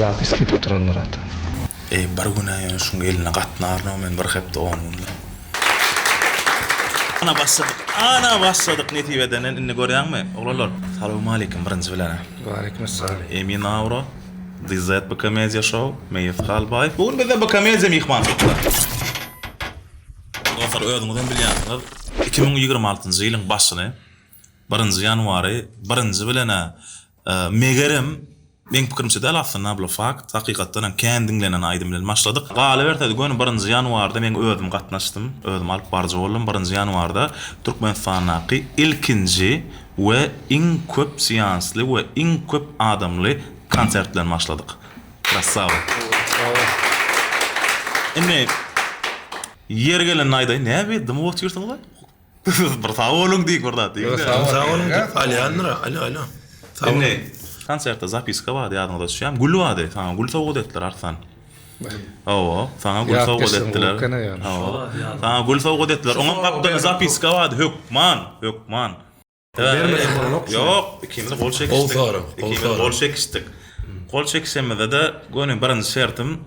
zapiski tuturlar ata. Bir güne yani şun eline gatnarna men bir hepde onun. Ana başladık netibeden inni görýärmi? Oglanlar, salamu alaykum birinji bilen. Wa aleykümselam. Emin Avro, Dizet bu komedya show, Meyit Halbay. Bugün bize bu komedya mihman tuttu. Dostlar öýüňizden bilýäňiz, 2026-njy ýylyň başyny 1-nji ýanwary 1-nji bilene megerem men pikirimçe däl aslında bu fakt hakykatdan kendiňlenen aýdym bilen başladyk. Galy berdi göni 1-nji ýanwarda men özüm gatnaşdym, özüm alyp barjy boldum. 1-nji ýanwarda Türkmenistanaky ilkinji we iň köp seansly we iň köp adamly konsertler başladyk. Krasava. Enne yer gelen aýda näme dim oturýarsyňlar? Bir sağ olun diýik burada. Sağ olun. Ali. Enne konsertde zapiska wady ýadyňda düşýär. Gül wady. Sana gül sowgat etdiler arsan. Owa, sana gül sowgat etdiler. Owa. Sana gül sowgat etdiler. Oňa gapda zapiska wady. Hökman. Yok, ikimiz gol çekiştik. Gol çekiştik. Gol çekişemede de gönüm birinji şertim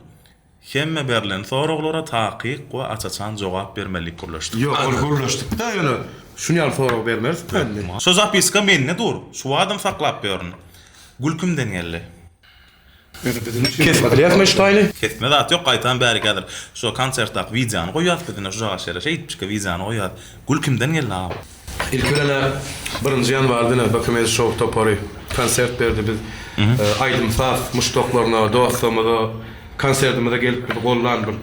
hemme berlen soraglara taqiq we açaçan jogap bermelik gurlaşdyk. Yok, gurlaşdyk da ýöne. Şunu ýaly sorag bermez penni. Şu zapiska menne dur. Şu adam saklap berin. Gülkümden geldi. Kesmedi ýazma ştaýly. Ketmedi at yok gaýtan bäri gadyr. Şu konsertdak wideony goýýar dedine şu jaga şeýle şeýtçike wideony goýýar. Gülkümden geldi abi. İlk bilene 1-nji ýanwarda Bakamez Show topary konsert berdi biz. Aýdym saf muşdoklaryna, dostlarymyza konsertimizde gelip gollan bir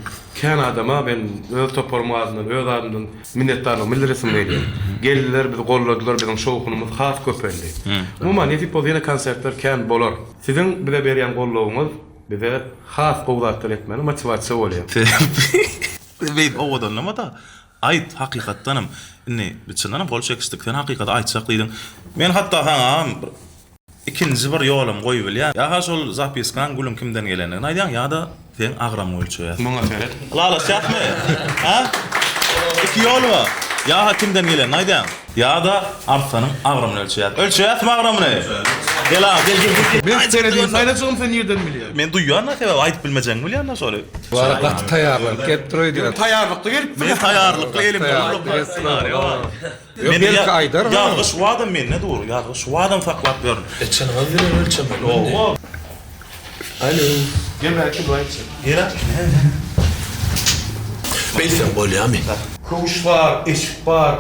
kän adama ben öz toparmazdan, öz adamdan minnetdarlyk bildiresim geldi. Geldiler biz golladylar, bizim şowkunumuz has köpeldi. Umuma ne tip ýene konsertler kän bolar. Sizin bize berýän gollawyňyz bize has gowdatlar etmeli, motivasiýa bolýar. Beýip owadan nima da aýt hakykatdanam inni bitçilerim gol çekişdikden hakykat aýtsaklydym. Men hatda ha ikinji bir ýolum goýup bilýär. Ya şol zapiskan gülüm kimden geleni aýdýan ýa-da sen agram ölçüýär. Muňa seret. Lala çatmy? Ha? İki ýol bar. Ya kimden gelen aýdýan? Ya-da arsanyň agramyny ölçüýär. Ölçüýärmi agramyny? Gel. Ben seni diýen saýlaçygym sen ýerden bilýär. Men duýýarna sebäp aýdyp bilmejeň bilýärna şol. Wa gaty taýýarlan, ketdiroy diýen. Taýýarlykda gelip Men taýýarlykly elim bolýar. Men belki aýdar. Ya şu adam menne dur. Ya şu adam saklap berin. Etçenime bilen ölçemeli. Alo. Gel belki bu ayçın. Yera. Belsen bolyamy. Kuş var, eşik var.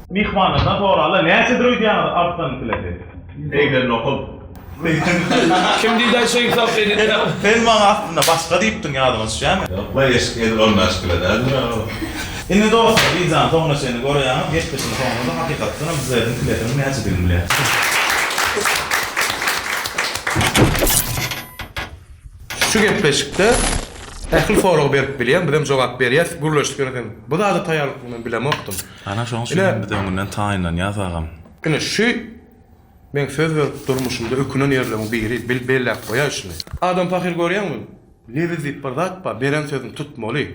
Mihmanına doğru Allah näçe duruyor diýär artdan kiledi. Eýler nokul. Kim diýdi aýşy hesap edin? Sen maňa aslında başga diýipdiň ýadyňyz şäme? Vay eski edil olmaz kileler. Indi dostlar, bizden sonra seni görýän, geçmişin sonunda hakykatdan bizlerden kiledini näçe bilmeli. Şu gepleşikde ähli forag berip bilýän, bizim jogap berýär, gurlaşdyk ýöne. Bu da taýýarlyk bilen bilemokdym. Ana şoň şeýle bir döňünden taýynlan ýazagam. Ine şu men söz berip durmuşymda ökünen ýerleriň biri belläp goýar şunu. Adam fakir görýärmi? Lewiz diýip bir zat bar, beren sözüni tutmaly.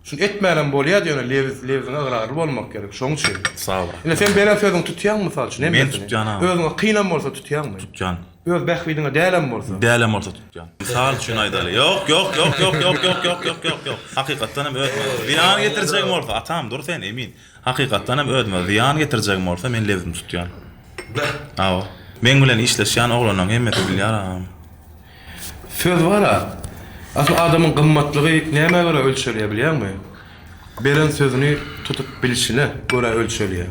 Şunu etmärem bolýar ýöne Lewiz'in agrary bolmak gerek. Şoň üçin. Sağ ol. Ine sen beren sözüni tutýan mysal üçin, Men tutýanam. Özüňe kynam bolsa tutýanmy? Tutjan. Öz bähwidiňe dälem bolsa. Dälem orta tutjan. Misal üçin aýdaly. Yok. Hakykatdan hem ödme. Ziyan getirjek bolsa, atam dur sen emin. Hakykatdan hem ödme. Ziyan getirjek bolsa men Lewiz'ni tutjan. Awa. Men bilen işleşýän oglanyň hemmeti bilýär. Söz var ha. Asıl adamın kımmatlığı näme göre ölçülýär bilýärmi? Beren sözünü tutup bilişine göre ölçülýär.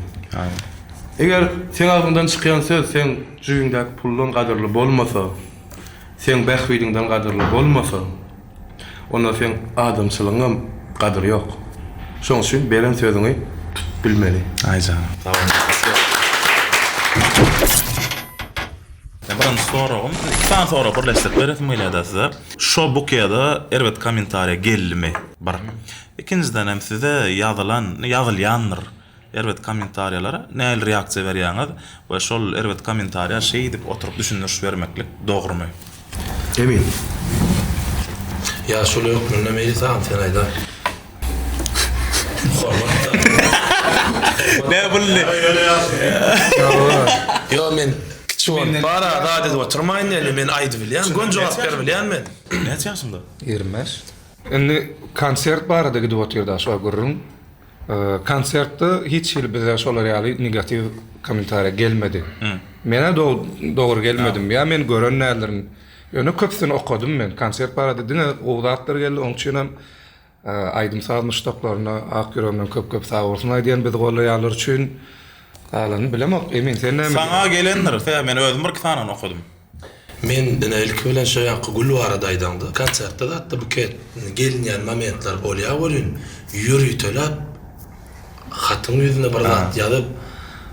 Eger sen ağzından çykýan söz sen jüýüňdäki pullun gadyrly bolmasa, sen bähwidiňden gadyrly bolmasa, onda sen adamçylygyň gadyry ýok. Şoň üçin beren sözüňi tutup bilmeli. Ayza. Tamam. Birinci soragym, ikisiň soragy birleşdirip beresim gelýär size. Şo bukyada elbet kommentariýa gelmi bar. İkinciden hem size ýazylýanlar elbet kommentariýalara näil reaksiýa berýäňiz we şol elbet kommentariýa şeý dip oturup düşünüş bermeklik dogrymy? Emin. Ya şöyle yok mu? Ne meyli sağım sen ayda. Ne bulli? Yo men Şu para da dedi oturmayın eli men aýdy bilýän, gon jogap ber bilýän men. Ne ýaşynda? 25. Indi konsert barada gidip oturda şo görürüm. Konsertde hiç bize şolar ýaly negativ kommentaria gelmedi. Mene doğru gelmedim ya, men gören nälerin ýöne köpsini okudum men. Konsert barada diňe owdatlar geldi, oň üçin hem aýdym sazmış toplaryna ak ýüregimden köp sag bolsun aýdýan biz gollaýarlar üçin alany bilemok. Emin sen näme? Sana gelenler, men özüm bir kitany okudum. Men dinaylik bilen şu ýanky gül barada aýdandy. Konsertde de hatda buket gelinýän momentler bolýar bolýan. Ýürüýtelap hatyn ýüzüne bir zat ýazyp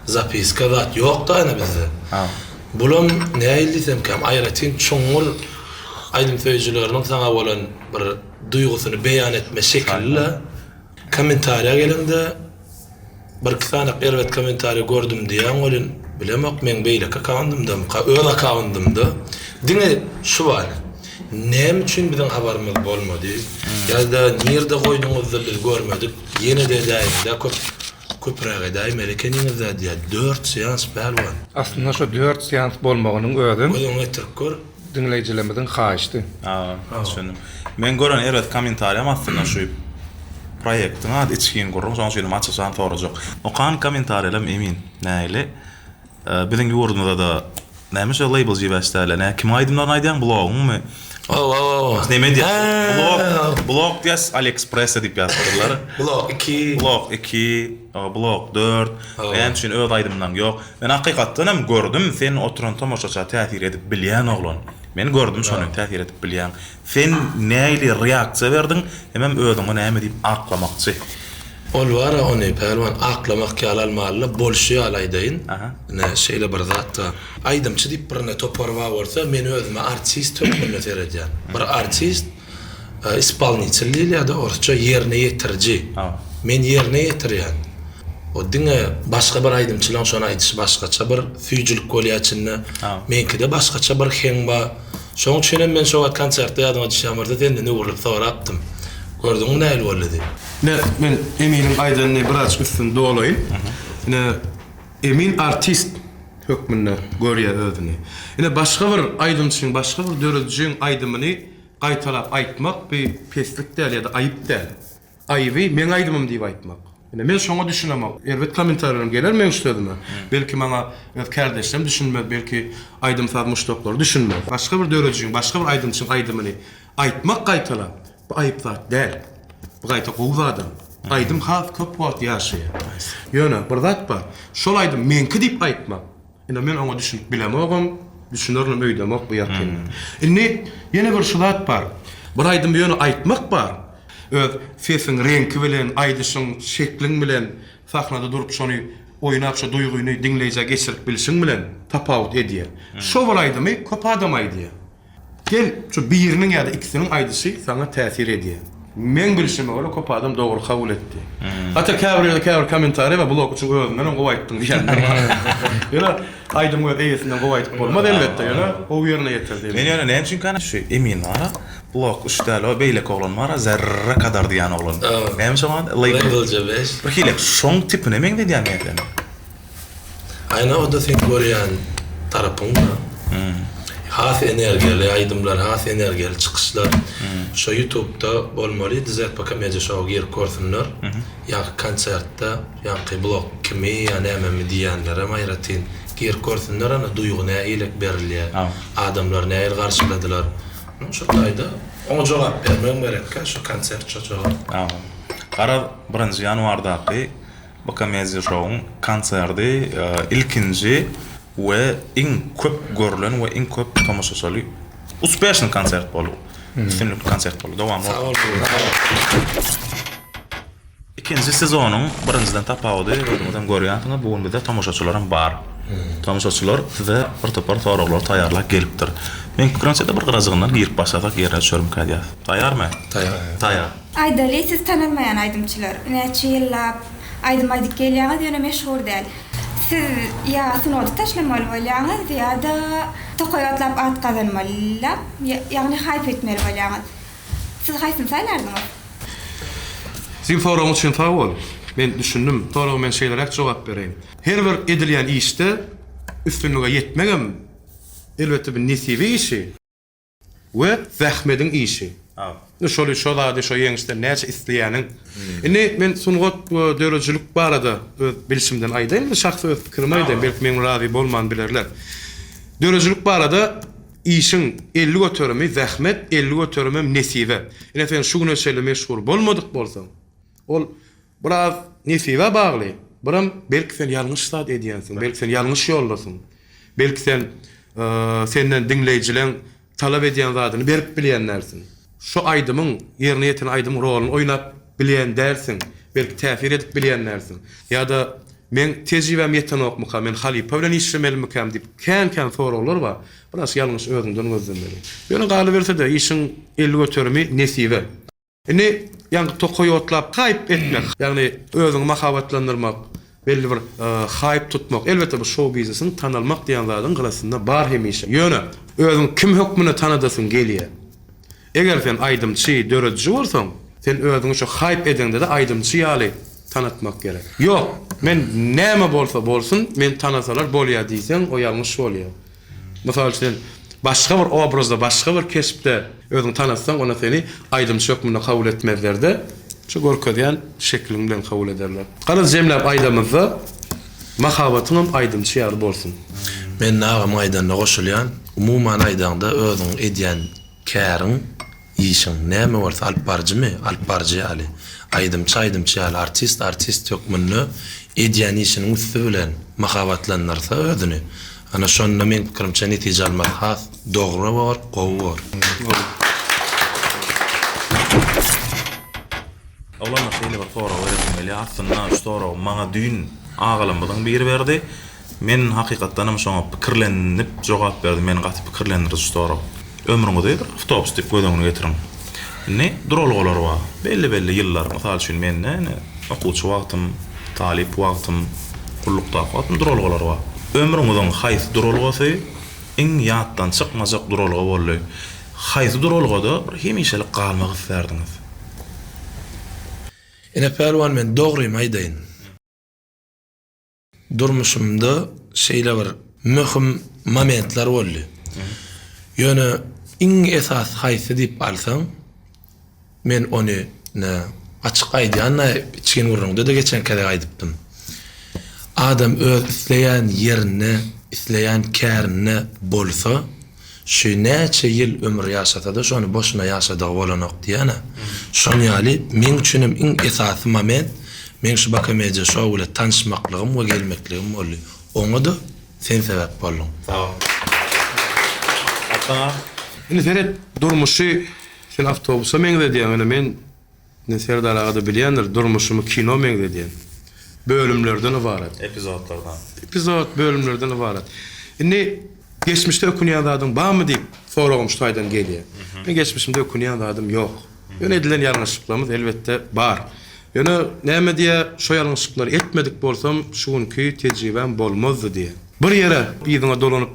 zapiska zat ýok da ana bizde. Bulam näýilsem kam aýratyn çoňul aýdym söýjüleriniň sana bolan bir duýgusyny beýan etme şekilli kommentariýa gelende bir kitany erwet kommentariýa gördüm diýen bolyn bilemok men beýle kakawndymda, öz akawndymda. Diňe şu bar. Nem üçin biziň habarymyz bolmady? Ýa-da nirde goýduňyzdy biz görmedik. Ýene de daýda köpräk edaý melekeniňizde diýär 4 seans berwan. Aslında şu 4 seans bolmagynyň özü Oýun etirip gör. dinleýijilerimizin haýyşdy. Düşündüm. Men gören erwet kommentariýam aslında şu proýektiň ady içkin görüň, soň şeýle maçasan sorajak. Okan kommentariýalar emin näýle. Biziň ýurdumyzda da näme şu label jibaşdalar, kim aýdymdan aýdan blogmy? Neme diýär? Blog diýär AliExpress diýip ýazdylar. Blog 2, Blog 2, blog 4. Ben şün öz aýdymdan ýok. Men hakykatdan hem gördüm, sen oturan tomoşaça täsir edip bilýän oglan. Men gördüm şonu täsir edip bilýän. Sen näýli reaksiýa berdiň, hem özüňe näme diýip aklamakçy. ol wara ony perwan aklamak almaly bolşy alaýdyn. Ne şeýle bir zatda aýdymçy diýip birine toparwa bolsa men özüme artist hökmüne terejän. Bir artist исполнитель ýa-da orçça ýerine ýetirji. Men ýerine ýetirýän. O diňe başga bir aýdymçylaň şonu aýdyşy başgaça bir süýjülik bolýaçyny. Menkide başgaça bir hemba. Şoň üçin men şo konsertde ýadyma düşýärdi, endi ne bolup sorapdym. Gördüňmi näil boldy? Ne men Emin'in aýdanyny biraz üstün dolaýyn. Ne Emin artist hökmünde görýär özüni. Ine başga bir aýdymçyň, başga bir döredjiň aýdymyny gaýtalap aýtmak bir peslik däl ýa-da aýyp däl. Aýby men aýdymym diýip aýtmak. Ine men şoňa düşünemem. Erwet kommentariýalarym geler men üstüme. Belki maňa öz kardeşlerim düşünmez, belki aýdym satmış toplar düşünmez. Başga bir döredjiň, başga bir aýdymçyň aýdymyny aýtmak gaýtalap bu aýyp zat däl. Bu gaýta gowy adam. Aýdym has köp wagt ýaşaýar. Ýöne bir zat bar. Şol aýdym menki diýip aýtmak. Ine men oňa düşünüp bilemegem, düşünerim öýdemek bu ýakyn. Ine ýene bir şulat bar. Bir aýdym ýöne aýtmak bar. Öz sesiň rengi bilen, aýdyşyň şeklin bilen sahnada durup şonu oýnap şu duýguny dinleýjä geçirip bilişiň bilen tapawut edýär. Şo bir aýdymy köp adam aýdýar. Gel şu biriniň ýa-da ikisiniň aýdyşy sana täsir edýär. Men bilişime göre köp adam dogry kabul etdi. Hatta käbir kommentariýa we blog üçin özünden gowy aýtdyň diýenler. Ýöne aýdym we eýesinden gowy aýtyp bolmady elbetde ýöne o ýerine ýetirdi. Men ýöne näme üçin kana şu Emin ara blog üçdäl o beýlek oglan mara zerre kadar diýen oglan. Näme şoňa label Jabes. bir hile şoň tipine men diýen näme? Ayna o da think görýän tarapynda. Has energiýali aýdymlar, has energiýali çykyşlar. Şo YouTube'da bolmaly, dizet bakamyjy şo gir korsynlar. Ýa-da konsertde, ýa-da blog kimi, ýa näme diýenler hem aýratyn gir korsynlar, ana duýguny ýylek berilýär. Adamlar näil garşyladylar. Şo taýda oňa jogap bermek gerek, şo konsert şo jogap. Gara 1 ýanwardaky bakamyjy şoň konserdi ilkinji we iň köp görülen we iň köp tomoşaçyly uspешный konsert bolup. Üstünlük konsert bolup. Dowam bolup. İkinji sezonyň birinjiden tapawdy, öňden görýänsiňiz, bugün bizde tomoşaçylarym bar. Tomoşaçylar size bir topar soraglar taýýarlap gelipdir. Men Fransiyada bir gyrazygyňdan girip başlasak ýere çörüm kadýar. Taýýarmy? Taýýar. Aýdaly siz tanynmaýan aýdymçylar, näçe ýyllap aýdym aýdyp gelýäňiz ýöne meşhur däl. Siz ýa synowda taşlamaly bolýaňyz ýa-da tokoýatlap at kazanmaly, ýagny haýp etmeli bolýaňyz. Siz haýsyny saýlardyňyz? Sizin forum için sağ ol. Ben düşündüm. Doğru men şeylere jogap bereyim. Her bir edilýän işde üstünlüğe yetmegem elbette bir nesibi işi ve zahmedin işi. Şol şolady şo ýeňişde näçe isleýäniň. Indi men sungat döwletçilik barada öz bilişimden aýdaýyn, şahsy öz pikirimi aýdaýyn, belki men razy bolman bilerler. Döwletçilik barada işin 50 götürimi zahmet, 50 götürimi nesibe. Ine sen şu güne şeýle meşhur bolmadyk bolsaň, ol biraz nesibe bagly. Biram belki sen ýalňyş zat edýänsiň, belki sen ýalňyş ýoldasyň. Belki sen senden dinleýijileň talap edýän zadyny berip bilýänlersiň. Şu aydymyň ýerine ýeten aydymyň roluny oýnap bilýän dersiň, belki täsir edip bilýänlersiň. Ýa-da men tejribem ýeten okmaka, men halipa bilen işlemelimikam diýip kän soraglar bar. Biraz ýalňyş özüňden gözlemeli. Ýöne galy berse de işiň 50 götürimi nesibe. Indi ýa-ni tokoýotlap gaýp etmek, ýagny özüňi mahabatlandyrmak, belli bir haýp tutmak, elbette bu show biznesini tanalmak diýen zadyň gyrasynda bar hemişe. Ýöne özüň kim hökmüne tanadasyň gelýär. Eger sen aydymçy, döredçi bolsaň, sen özüňi şu haýp edende de aydymçy ýaly tanatmak gerek. Ýok, men näme bolsa bolsun, men tanasalar bolýar diýsen, o ýalňyş bolýar. Mysal üçin başga bir obrazda, başga bir kesipde özüňi tanatsaň, ona seni aydymçy hökmüne kabul etmezler de, şu gorkadýan şekliň bilen kabul ederler. Garaz jemläp aýdamyzda mahabatyň aydymçy ýaly bolsun. Men nagam aýdanyna goşulýan, umuman aýdanda özüň edýän käriň işin näme bolsa alyp barjymy? Alyp barjy ýaly. Aydymçy ýaly artist hökmünde edýän işiniň üstü bilen mahabatlanarsa özüni. Ana şonda men pikirimçe netije almak has, dogry bar, gowy bar. Awlama şeýle bir sora bermeli. Aslında şu sora maňa düýün agalymyň biri berdi. Men hakykatdan şoňa pikirlenip jogap berdim. Men gaty pikirlendir şu sora. Ömrüňizde bir awtobus diýip gödüňiňe getiriň. Ne duralgalar bar. Belli ýyllar, mysal üçin men okuwçy wagtym, talip wagtym, gullukda wagtym duralgalar bar. Ömrüňiziň haýsy duralgasy iň ýatdan çykmajak duralga boldy. Haýsy duralgada bir hemişelik galmak islerdiňiz? Ene pelwan men dogry aýdaýyn. Durmuşymda şeýle bir möhüm momentler boldy. Ýöne iň esas haýsy diýip alsaň, men ony açyk aýdýan, içgen gurrunda da geçen kere aýdypdym. Adam öz isleýän ýerine, isleýän kärini bolsa, şu näçe ýyl ömür ýaşasa da şonu boşuna ýaşadyk bolanok diýene. Şonu ýaly men üçin iň esasy moment, men şu Bakamedia show ile tanışmaklygym we gelmekligim boldy. Oňa da sen sebäp boldun. Sağ ol. Hatta Indi seret durmuşy sen awtobusa meňde diýen, men Serdar agada bilýändir, durmuşymy kino meňde diýen. Bölümlerden ibaret. Epizod bölümlerden ibaret. Indi geçmişde ökünýän zadyň barmy diýip soragym şu taýdan gelýär. Men geçmişimde ökünýän zadym ýok. Ýöne edilen ýalňyşlyklarymyz elbette bar. Ýöne näme diýe şo ýalňyşlyklary etmedik bolsam, şu günkü tejribem bolmazdy diýe. Bir ýere ýygyňa dolanyp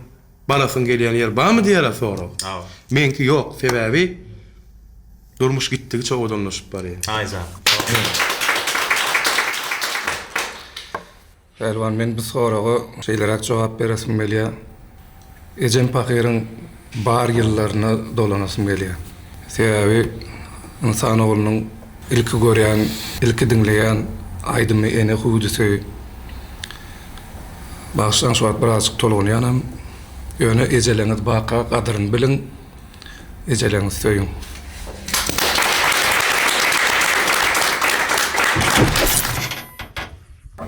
barasyň gelýän ýer barmy diýerä sorag. Menki ýok, sebäbi durmuş gitdigi çok odamlaşıp barýar. Aýza. Elwan men bu soraga şeýlerek jogap beresim gelýär. Ejem pakyryň bar ýyllaryna dolanasym gelýär. Sebäbi insan oglunyň ilki görýän, ilki dinleýän aýdymy ene hudusy. Başdan şu birazcık tolgunýanam. Ýöne ejeleňiz baqa gadyryny bilin. Ejeleňiz söýün.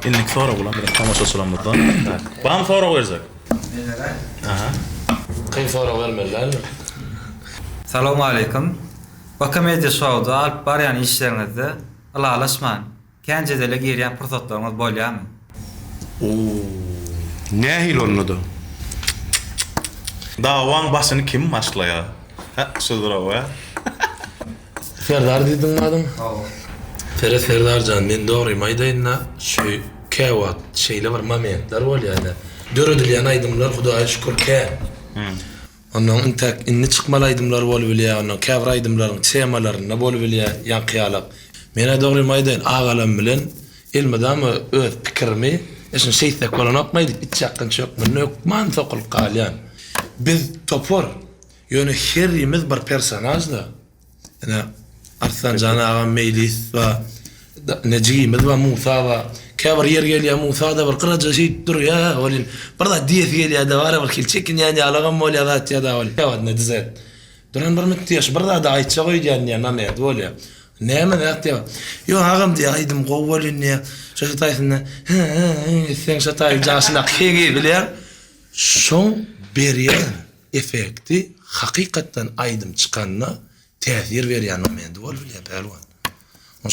İllik sonra bulan bir tamaşa sulamlıktan. Bana mı sonra versek? Kyn sorak bermerlermi? Salamu aleykum. Bakamedia show'da alyp barýan işleriňizde ılalaşman, kenjedele girýän pursatlaryňyz bolýarmy? Nähil onunla Dawaň başyny kim başlaýar? Şudur o ya. Serdar diýdiň adam? Serdarjan, men dogry aýdaýynna şu käwat şeýle bir momentler bolýar. Döredilýän aýdymlar Hudaýa şükür kä. Ondan intak inni çykmaly aýdymlar bolup bilýär, ondan käbir aýdymlaryň temalaryna bolup bilýär, ýanky ýalyp. Mene dogry aýdaýyn, agalam bilen elmedämi öz pikirimi Eşin şeysek bolan okmaydı, iç yakın çok mu? Nökman sokul kalyan. Biz topor, yönü herimiz bir personajda. Yani Arslan Can ağam Meylis ve Necimiz ve Musa ve Kavar yer geliyor Musa da bir kıraca şey dur ya olin. Burada diyet geliyor da var bir kilçekin yani alağım mol ya da ya da ol. Ya ne dizet. Duran bir müthiş burada da ayça koyuyan ya namet ol ya. Ne mi da ya. Yo ağam diye aydım qowwalin ya. Şu taysın. Sen şu tay jasına kegi bilir. Şon beriyen efekti hakikaten aydım çıkanına tesir veriyor namet ol bile pelwan.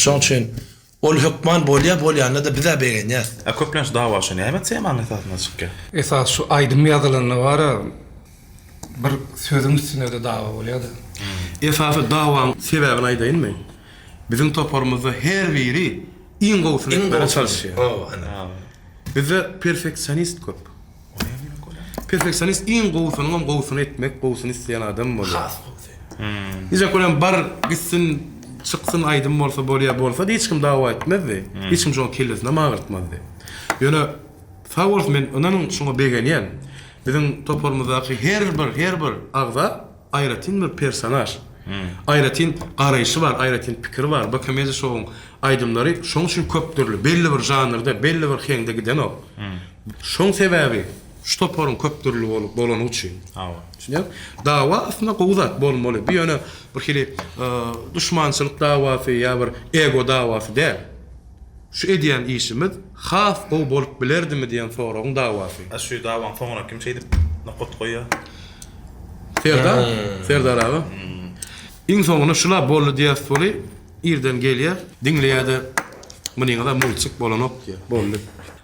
Onun için ol hükman bolya da bize beğenir. Köplenç davaşını hemen sevmem esasında çıkkı. Esas şu aydym ýazylyny bara bir sözüň üstüne de dava bolýar. Esasy dawaň sebäbini aýdaýynmy? Bizim toporumuzda her biri iň gowsunu etmeye çalışýar. Bizde perfeksionist köp. Perfeksionist iň gowsunu etmek, gowsunu isleýän adam bolýar. Hiç kolan bar gitsin çıksın aydym bolsa bolsa hiç kim dawa etmezdi. Hiç kim şoň kellesine magyrtmazdy. Ýöne Fawors men onanyň şoňa begenýän. Bizim toporumuzdaky her bir agza aýratyn bir personaj. Aýratyn garaýşy bar, aýratyn pikiri bar. Bakam ýa şoň aýdymlary şoň üçin köp türlü, belli bir janrda, belli bir heňde giden ok. Şoň sebäbi şu toporun köp türlü bolan üçin. Şuňa dawa aslında gowzat bolmaly. Bir ýöne bir hili düşmançylyk dawasy ýa bir ego dawasy däl. Şu edýän işimiz has o bolup bilerdimi diýen soragyň dawasy. Şu dawaň soňra kim şeydi nokot goýýar? Serdar abi. İň soňuna şula boldy diýär soly irden gelýär. Diňleýärdi. Munyň da mulçyk bolan ok diýär. Boldy.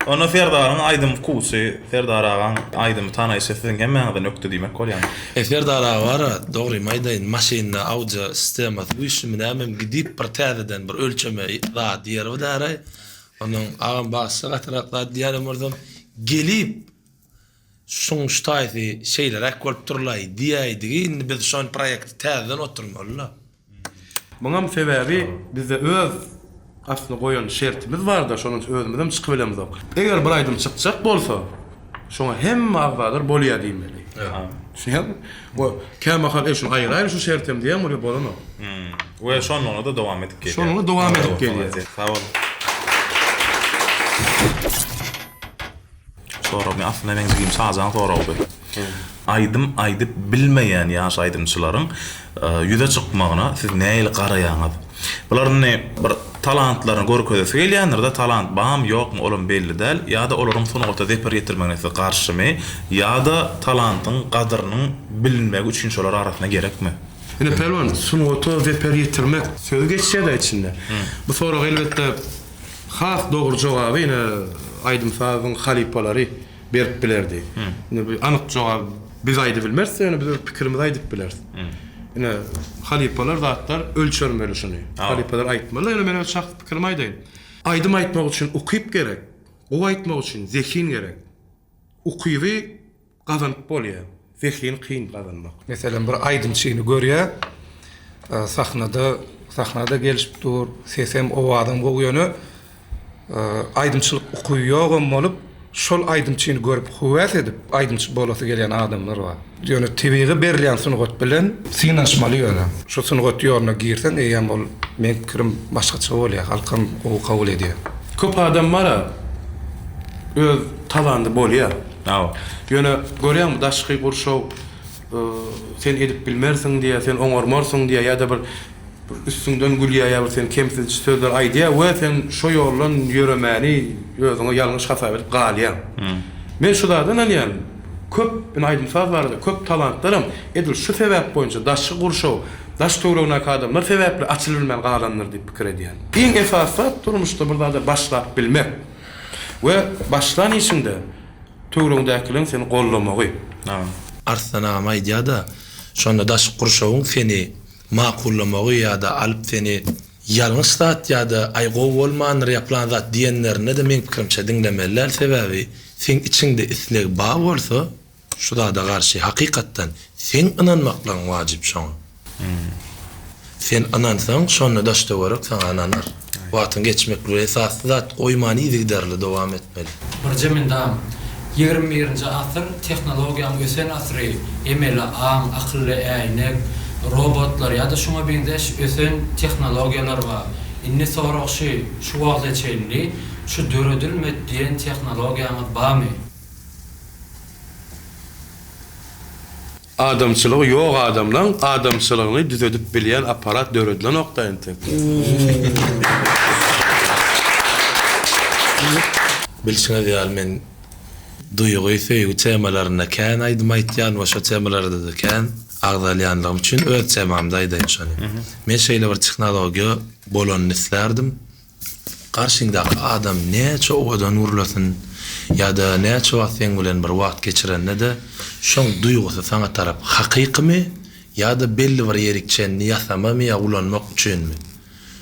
Ona Ferdar'ın aydym kursy, Ferdar ağam aydym tanaýsy sizin hemmäňize nökte diýmek bolýar. Ferdara var, dogry maýdaýyn maşyna audio sistema bu işimi näme gidip bir täzeden bir ölçeme zat diýer we däre. Onuň ağam başga tarapda diýerim ordum gelip şoň ştaýdy şeyler ekbolup turlay diýýärdi. Biz şoň proýekt täzeden oturmalylar. Muňam sebäbi bizde öz aslında goýan şertimiz bar da şonuň özümizden çykyp bilemiz ok. Eger bir aýdym çykjak bolsa, şoňa hemme agzalar bolýar diýmeli. Şuňa bu käme hal eşin aýraýar şu şertim diýen bolýar bolan ok. We şonunla da dowam edip gelýär. Şonunla dowam edip gelýär. Sağ ol. Sonra men aslında men zigim sazan soraby. Aýdyp bilmeýän ýaş aýdymçylaryň ýüze çykmagyna siz näýle garaýaňyz? Buların bir talantlaryny görkezesi gelýändir da talant bam ýokmy olam belli däl ýa-da olaryň soňagda zeper ýetirmegine garşymy ýa-da talantyň gadrynyň bilinmegi üçin şolar arasynda gerekmi? Ine pelwan sunuwata zeper ýetirmek söz geçýär içinde. Bu sorag elbetde has dogry jogaby ine aýdym sazyň halipalary berip bilerdi. Ine bir anyk jogap biz aýdy bilmersek ine biz pikirimizi aýdyp bilersiz. Ine halipalar zatlar ölçermeli şunu. Halipalar aýtmaly, ine men şahs pikirimi aýdaýyn. Aýdym aýtmak üçin ukyp gerek. O aýtmak üçin zekin gerek. Ukyby gazanyp bolýar. Zekin kyn gazanmak. Mesela bir aydymçyny görýär. Sahnada gelişip dur, sesem o adam bu ýöne aydymçylyk okuýýar bolup, şol aydymçyny görüp howat edip aydymçy bolasy gelýän adamlar bar. Ýöne tebiği berilýän sunugat bilen synaşmaly ýöne. Şu sunugat ýoluna girsen, eýem bol men pikirim başgaça bolýar, halkym o kabul edýär. Köp adam bar öz talandy bolýar. Ýöne görýärmi daşky gurşaw sen edip bilmersiň diýe, sen oňarmarsyň diýe ýa-da bir üstünden gülýär ýa-da sen kemsiz sözler aýdýar we sen şo ýoldan ýöremäni özüňe ýalňyş hasap edip galýar. Men şulardan alýan köp aýdym saz bardy, köp talantlarym edil şu sebäp boýunça daşky gurşaw, daş töwregine adamlar sebäpli açylmaly galanlar diýip pikir edýär. Iň esasy durmuşda burada başlap bilmek we başlan işinde töwregindäkileň seni gollamagy. Arslan ağam aýdýar-da şonda daş gurşawyň seni maqullamagy ýa-da alyp seni ýalňyş zat ýa-da aýgow bolmandyr ýaplan zat diýenlerine de men pikirimçe diňlemeler sebäbi sen içinde isleg bar bolsa şuda da garşy hakykatdan sen inanmaklan wajyp şoňa. Sen anansaň şonu daş töwerek sana ananır. Wagtyň geçmekli esasy zat oýmany ýygydarly dowam etmeli. Bir jemindam 21-nji asyr tehnologiýanyň ösen asyry, emeli aň, akylly äýnek, robotlar ýa-da şoňa benzeş ösen tehnologiýalar bar. Inni soraqşy şu wagtda çenli, şu döredilmediýän tehnologiýany barmy? Adamçylygy ýok adamlaň adamçylygyny düzedip bilýän aparat döredilen nokta ente. Bilşine diýär men duýgy söýgü temalaryna kän aýdym aýtýan we şo temalarda da kän agdalýanlygym üçin öz temamda aýdym şonu. Men şeýle bir tehnologiýa bolanyny islerdim. Karşındaky adam näçe owadan urlasyn ýa-da näçe wagt sen bilen bir wagt geçirende de şoň duýgusy sana tarap hakykymy ýa-da belli bir ýerikçeni ýasamamy ýa ulanmak üçinmi?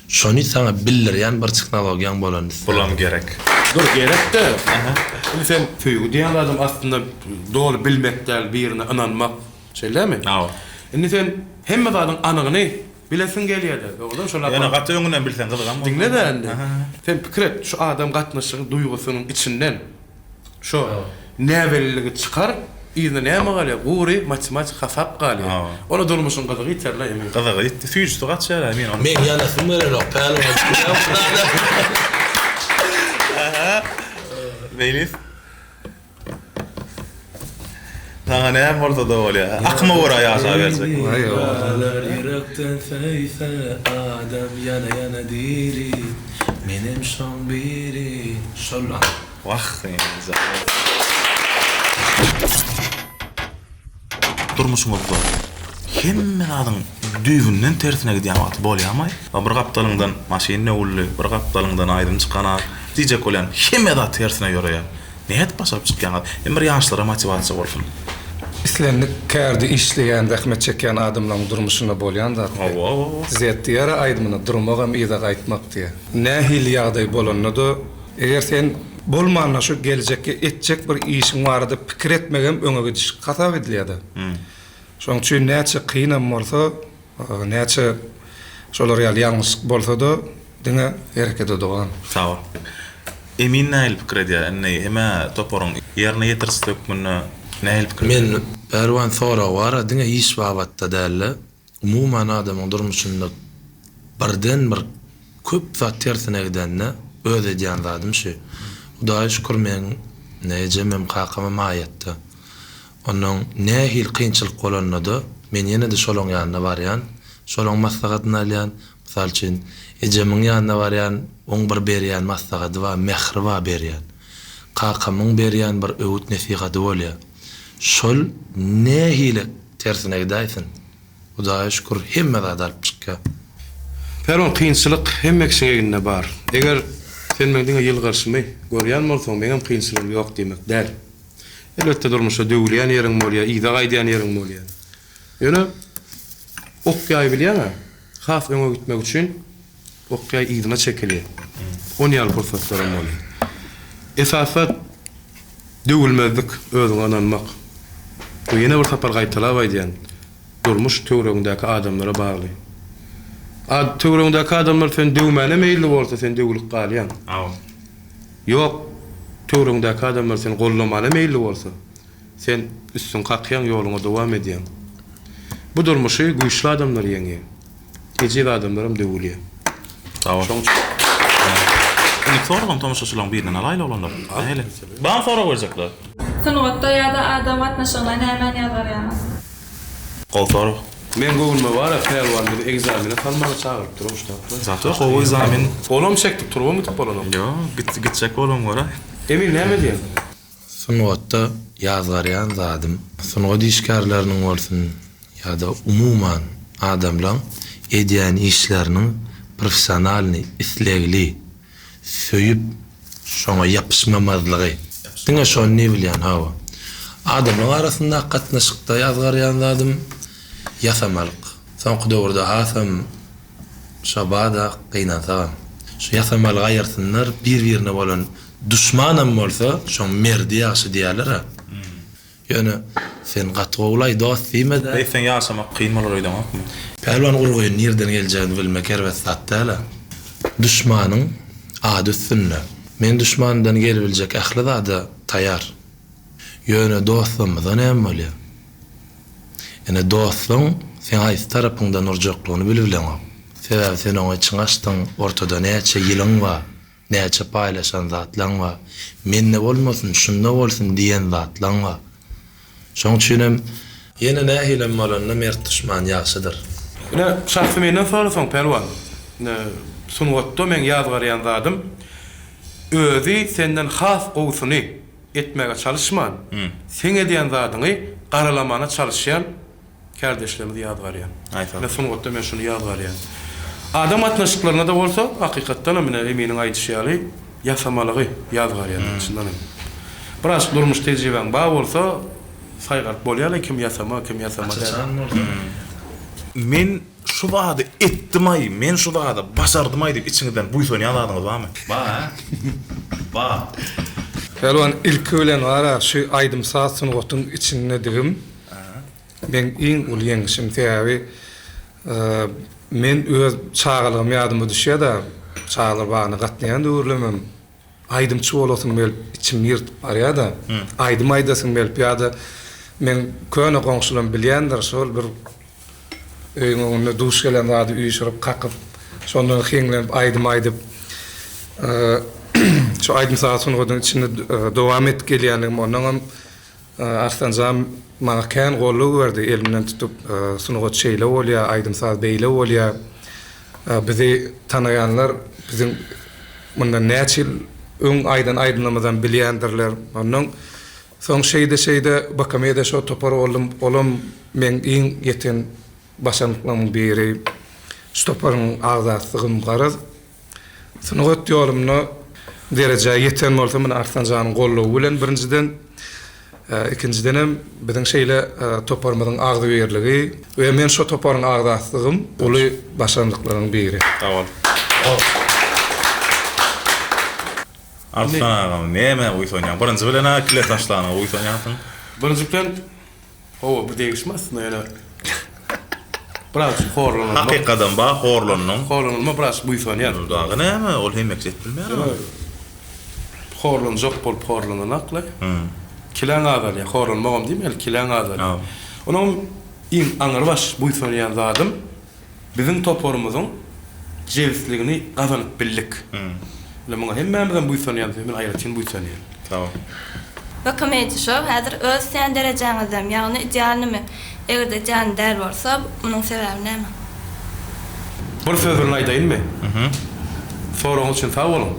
Şonu sana bildirýän bir tehnologiýaň bolany Bulam gerek. Dur gerek de. Sen söýgü diýen adam aslında dogry bilmekden birine inanmak şeýlemi? Awa. Indi sen hemme zadyň anygyny bilesin gelýärdi. Oňdan şolar. Ýa-ni gaty öňünden bilsen gyzygam. Dinle de endi. Sen pikir et, şu adam gatnaşygy duýgusynyň içinden şu näbelligi çykar, ýyny näme galýar? Guri matematik hasap galýar. Ona durmuşyň gyzygy ýeterli emin. Gyzygy ýetdi. Süýjüsü gatşar men onu. Men ýa-da sümere pähliwan Beylis. Sana näme bolsa da bolýar. Akma wara ýaşa bersek. Yürekten feyfe adam yana yana diri menim şon biri şolan. Wah, durmuşumuz bar. Hemme adam düýbünden tersine gidýän wagt bolýarmy? Bir gapdalyňdan maşyna ully, bir gapdalyňdan aýdym çykana, diýjek bolan hemme da tersine ýörýär. Näet başaryp çykýan? Emir ýaşlara motivasiýa bolsun. İslenlik kärdi işleýän, zähmet çekýän adamlaryň durmuşyna bolýan da. Zetdiýär aýdymyna durmagam ýa-da gaýtmak diýe. Nähili ýagdaý bolanda da eger sen bolmanda şu gelecekke etjek bir işiň barada pikir etmegem öňe gidiş hatap edilýär. Şoň üçin näçe kynam bolsa, näçe şolar ýaly ýalňyş bolsa da diňe hereket edeýän. Sağ Emin näil pikir edýär, enne heme toporyň ýerine ýetirsek munda näil pikir. Men perwan sonra var, diňe iş babatda dälle. Umuman adamyň durmuşynda birden bir köp zat tersine gidenne öz edýän zadym şu. Hudaýa şükür men näjemem kakama aýatdy. Onuň nähil kynçylyk bolanda da men ýene de şolaň ýanyna barýan, şolaň maslahatyny alýan. Mysal üçin ejemiň ýanyna barýan, oň bir berýän maslahaty we mehri we berýän. Kakamyň berýän bir öwüt nesihaty bolýar. Şol nähil tersine gidäýsin. Hudaýa şükür hemme zat alyp çykýar. Peron kynçylyk hemme kişiňe bar. Eger sen meniňe ýyl garşymy görýän bolsaň, meňem kynçylygym ýok demek däl. Elbetde durmuşa döwülýän ýeriň bolýar, ýyda gaýdýan ýeriň bolýar. Ýöne okýaý bilýärmi? Has öňe gitmek üçin okýaý ýydyna çekilýär. On ýyl pursatlarym bolýar. Esasat döwülmezlik, özüňe inanmak. Bu ýene bir sapar gaýtalap aýdýan. Durmuş töwregindäki adamlara bagly. Töwregindäki adamlar sen döwmäne meýilli bolsa sen döwülük galýan. Ýok, töwregindäki adamlar sen gollamana meýilli bolsa sen üstün kakýan ýoluňa dowam edýän. Bu durmuşy güýçli adamlar ýeňe. Ejir adamlarym döwülýär. Tamam. Ini sorgam tomaşaçylaryň birinden alayla olanlar. Hele. Ban sora berjekler. Sınıfta ya da adam atnaşanlar hemen yazarýar. Gol sora. Men gowulma bara perwan bir egzamine kalmagy çagyryp durmuşda. Zatı o egzamin. Olam çekdik turba mı bolanam? Yo, gitjek bolam wara. Emin näme diýen? Sınıfta ýazgarýan zadym, sınıf diýişkärleriniň bolsun ýa-da umuman adamlaryň edýän işleriniň professionalny, islegli, söýüp şoňa ýapyşmamazlygy. Diňe şonu ne bilýän hawa. Adamlaryň arasynda gatnaşykda ýazgarýan zadym ýasamalyk. Soňky döwürde hasam şabada gynasam. Şu ýasamalyk aýarsynlar bir-birine bolan düşmanam bolsa, şoň merdi ýaşy diýerler. Ýöne sen gatgowlay dost diýmede. Sen ýaşamak kyn bolar öýdäňokmy? Pelwan gurgoýun nerden geljegini bilmek herwet satdalar. Düşmanın adı üstünde. Men düşmandan gelebilecek ahli zada tayar. Yöne dostumuzdan hem bolýar. Ene dostum sen aýsy tarapyňdan urjaklygyny bilbilen. Sebäbi sen oňa çıňaşdyň, ortada näçe ýylyň bar, näçe paýlaşan zatlaň bar. Menne bolmasyn, şunda bolsun diýen zatlaň bar. Şoň üçin ýene nähilem bolanda mert düşman ýaşydyr. Ne şahsy menden sorasaň pelwan. Ne sunwatda men ýazgar ýanzadym. Özü senden has gowsuny etmege çalışman. Sen edýän zadyny garalamana çalışýan kardeşlerimiz ýazgarýan. Ne sunwatda men şunu ýazgarýan. Adam atnaşyklaryna da bolsa, hakykatdan mene eminiň aýdyşýaly ýasamalygy ýazgarýan çyndan. Biraz durmuş tejriben bar bolsa, saýgarp bolýar kim ýasama, kim ýasama. Men şu wagty etdim, men şu wagty başardım diýip içiňizden buýsan ýaladyňyz barmy? Ba. Ba. Pelwan ilki bilen wara şu aýdym saatsyny gotuň içinde digim. Ben iň ul ýeňişim täbi men öz çağalygym ýadyma düşýär da çağalar bagny gatnaýan döwürlemem. Aýdymçy bolasyň bel içim ýyrtyp barýar da. Aýdym aýdasyň bel ýa-da men köne goňşularym bilýändir şol bir öýüňe duş gelen zady üýşürip kakyp şondan heňlenip aýdym şu aýdym saatyny gotuň içinde dowam etip gelýändigim ondan arstanjam maňa kän gollugy berdi elimden tutup sunugat şeýle bolýar aýdym saat beýle bolýar bizi tanaýanlar bizim mundan näçe ýyl öň aýdan aýdymlamadan bilýändirler ondan soň şeýde bakamyda şo topar olam men iň ýeten başlanyklarymyň biri stoparyň agzatlygyny garaz sunugat ýolumny derece ýeten bolsa men arstanjanyň gollugy bilen birinciden ikinciden hem biziň şeýle toparmadyň agdy berligi we men şo toparyň agdatlygym uly başlandyklaryň biri. Tamam. Arslan agam, näme uýsanýan? Birinji bilen kile taşlany uýsanýansyn. Birinji bilen bu degişmez näle. Biraz horlanma. Hakykatan ba horlanma. Horlanma biraz buýsanýan. Dagy näme? Ol hem meksep bilmeýär. Horlanjak bolup horlananakly. Kilen azal, horlanmagam diýmel, kilen azal. Onuň iň aňyrbaş buýsanýan zadym biziň toporumyzyň jewsligini gazanyp bildik. Muňa hemmemizden buýsanýan, men aýratyn buýsanýan. Tamam. Bakamyjy şo, häzir öz sen derejaňyzdam, ýagny idealnymy? Egerde jan der bolsa, munyň sebebi näme? Bir söz bilen aýdaýynmy? Soraň üçin sag bolun.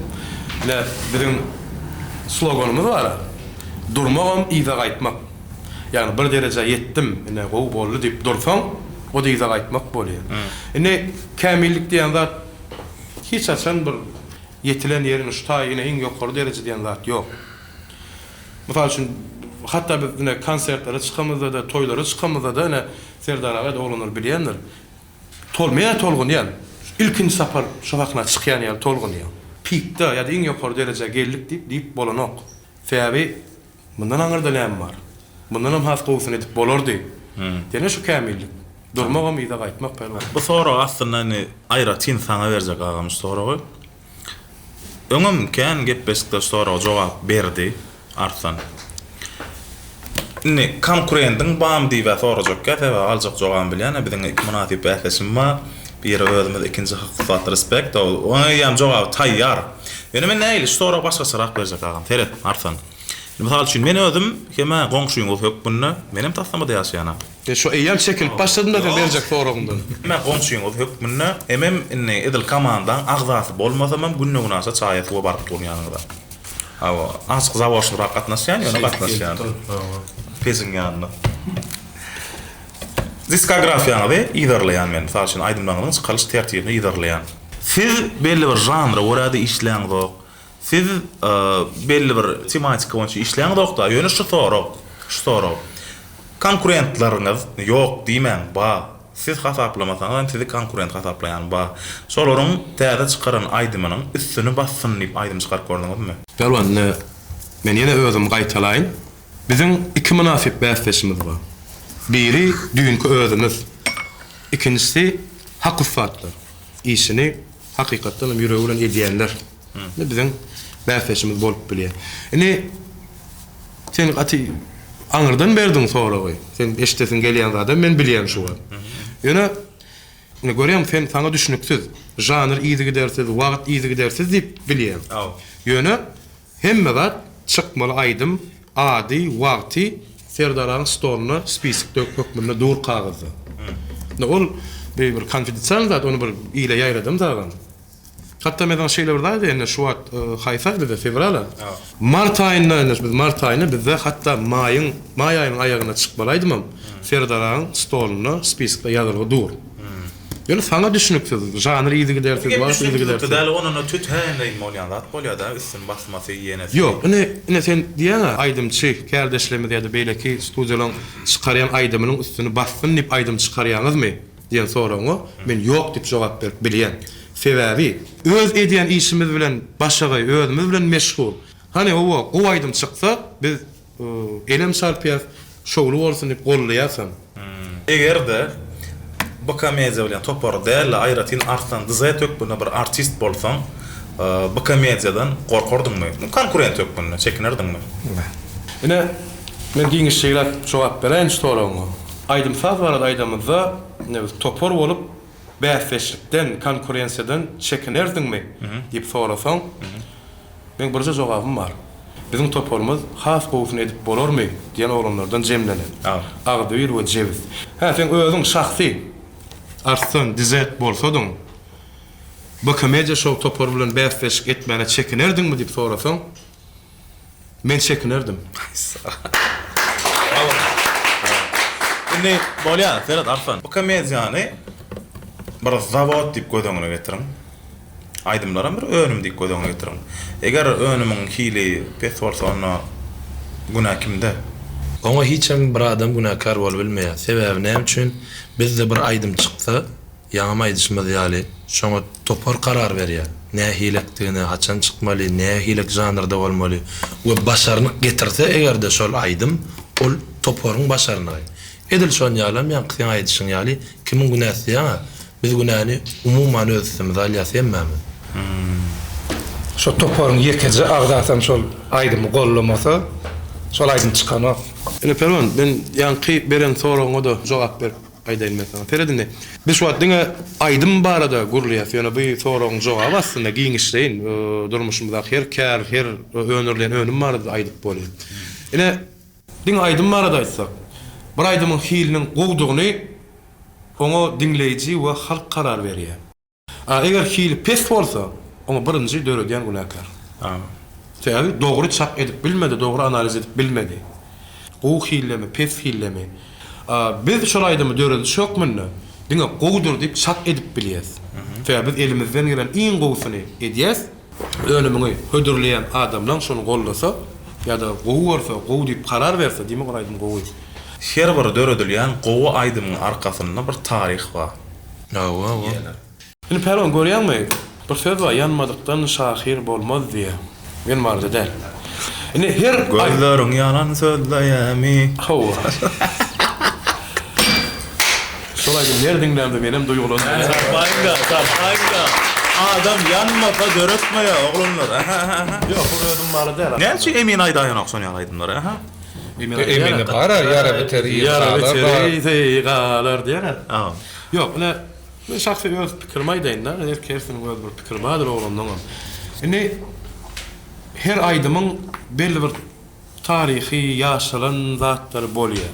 Biziň sloganymyz bar. Durmagam iýde gaýtmak. Yani bir derece yetdim, ene gow boldy diýip dursaň, o da iýde gaýtmak bolýar. Ene kämillik diýen zat hiç açan bir yetilen ýerini şutaýyna iň ýokary derejede diýen zat ýok. Mysal üçin hatta biz ene konsertlere çykamyzda da, toýlara çykamyzda da ene Serdar aga doglanır bilýändir. Tolmaýan tolgun ýan. İlkinji sapar şo wagtna çykýan ýa tolgun ýa. Pikde ýa-da iň ýokary derejede geldik diýip bolanok. Sebäbi bundan aňyrda näme bar? Bundan hem has gowsun edip bolardy. Dene şu kämillik. Durmagam iýde gaýtmak pelwan. Bu soru aslında aýratyn saňa berjek agam soragy. Öňüm kän gepbesde soraga jogap berdi Arslan. Ne konkurentin bam diýip sorajak käte we aljak jogap bilýän biziň iki munasip ähleşim bar. Bir özümiz ikinji hakykat respekt o ýam jogap taýýar. Ýöne men näýli soraga başga sorak berjek agam. Teret Arslan. Misal üçin men özüm heme goňşuýyň hökmünde menem taslamada ýaşaýan. Şu eýem çekilip başladyň da berjek soragyndan. Men goňşuýyň hökmünde emem inne edil komandaň agzasy bolmasam hem günne günasa çaýat we baryp durýanyňda. Awa açyk zawaşyra gatnaşýan ýa-da gatnaşýan. Peziň ýanynda. Diskografiýany ýerleýän men. Misal üçin aýdymlaryň çykalyş tertibini ýerleýän. Siz belli bir janra orada işleýäňiz. Siz belli bir tematika boýunça işleýäňizokda, ýöne şu sorak. Konkurentlaryňyz ýok diýmän, ba. Siz hasaplamasaňyz, sizi konkurent hasaplaýan, ba. Şolaryň täze çykaran aýdymynyň üstüni bassyn diýip aýdym çykaryp gördiňizmi? Pelwan, men ýene özüm gaýtalaýyn. Biziň iki munasip bäsleşimiz bar. Biri düňkü özümiz. İkincisi hakykatlar. İşini hakykatdan ýüregi bilen edýänler. Biziň bäfeşimiz bolup bilýär. Sen aty aňyrdan berdiň soragy. Sen eşitesin gelýän zada men bilýän şu. Ýöne görýän sen saňa düşünüksiz, janr iýdi gidersiz, wagt iýdi gidersiz diýip bilýän. Ýöne hemme zat çykmaly aýdym, ady, wagty Serdar'ın stoluna spisik dökmekmünde dur kağızı. Ol bir konfidensial zat, onu bir ile yayradım zaten. Hatta medan şeyler var da yani şu an Hayfa bizde fevrala. Mart ayında biz Mart ayında bizde hatta may ayının ayağına çıkmalaydım. Serdar'ın stoluna spisikle yazılı dur. Yani sana düşünüksüz, janr iýdi gidersiz, wagt iýdi gidersiz. Däl onuň tüt häňde bolýan zat bolýar da, üstün basmasy ýenes. Yok, ne sen diýäňa aýdymçy, kärdeşlerimiz ýa-da beýleki studiýalaryň çykarýan aýdymynyň üstüni bassyn diýip aýdym çykarýaňyzmy diýen soraňa men ýok diýip jogap berip bilýän. Sebäbi öz edýän işimiz bilen başagy, özümiz bilen meşgul. Hani o aýdym çyksa biz elem sarpýas, şowlu bolsun diýip gollaýasan. Egerde bu komediýa bilen topar däl aýratyn artdan dyza tökbüne bir artist bolsaň, bu komediýadan gorkardymmy? Konkurent tökbüne çekinerdimmi? Men giňiş şeyler jogap beren soraňa. Aýdym saz barada aýdymyzda topar bolup bäfeşlikden, konkurensiýadan çekinerdimmi diýip sorasaň, men birje jogabym bar. Bizim toparımız has gowfun edip bolarmy diýen oğlanlardan jemlenen. Agdyr we jewiz. Sen özüň şahsy arslan dizet bolsadyň, bu komediýa şow topar bilen bäfeşlik etmäne çekinerdimmi diýip sorasaň, men çekinerdim. Indi bolýan, Ferhat Arfan. Bu komediýany bir zawod diýip gödöňüne getiriň. Aýdymlaram bir önüm diýip gödöňüne getiriň. Eger önümiň hili pes bolsa onda günah kimde? Ona hiçem bir adam günahkar bolup bilmeýär. Sebebi näme üçin bizde bir aýdym çyksa, ýaňy aýdyşmaz ýaly, şoňa topar karar berýär. Näme hilekdigine, haçan çykmaly, näme hilek janrda bolmaly we başarnyk getirse egerde şol aýdym, ol toparyň başaryny. Edil şon ýalam ýa qyň aýdyşyň ýaly kimiň günäsi ýa? Biz günäni umuman özümiz alýasymmy? Şo toparyň ýekeje agdatan şol aýdymy gollamasa, şol aýdym çykana. Perwan, ben ýanky beren soraňa da jogap berip aýdaýyn mesela. Feredine, biz şu wagtda aýdym barada gurulýar. Ýöne bu soragyň jogaby aslında giňişleýin, durmuşymyzda her önürlen önüm barada aýdyp bolýar. Diň aýdym barada aýtsak, bir aýdymyň hiliniň gowdugyny oňa dinleýiji we halk karar berýär. Eger hili pes bolsa, oňa birinji döredýän günahkar. Sebäbi dogry çap edip bilmedi, dogry analiz edip bilmedi. O hillemi, pes hillemi. Biz şol aýdymy döredi şokmynda, diňe gowdur diýip çap edip bilýäs. Sebäbi biz elimizden gelen iň gowsuny edýäs. Önümüňi hödürleýän adamlaň şonu gollasa, ýa-da gow bolsa, gow diýip karar berse, diýme aýdym gowy. Her bir döredilýän gowy aýdymyň arkasynda bir tarih bar. Indi Perwan görýärmi? Bir söz bar, ýanmadykdan şahir bolmaz diýe. Men barda däl. Indi her gözleriň ýalan sözleýämi? Şol aýdym nerdiňlämdi menem duýgulandy. Sarpanga. Adam yanmasa döretmeýär oglanlar. Ýok, bu özüm barda däl. Näçe emin aýdaýan okşanýar aýdymlar, Emine bara yara biteri galar diýer. Ýok, men şahsy öz pikirimi aýdaýyn da, herkesiň öz bir pikiri bardyr oglandan. Indi her aýdymyň belli bir tarihi ýaşalan zatlar bolýar.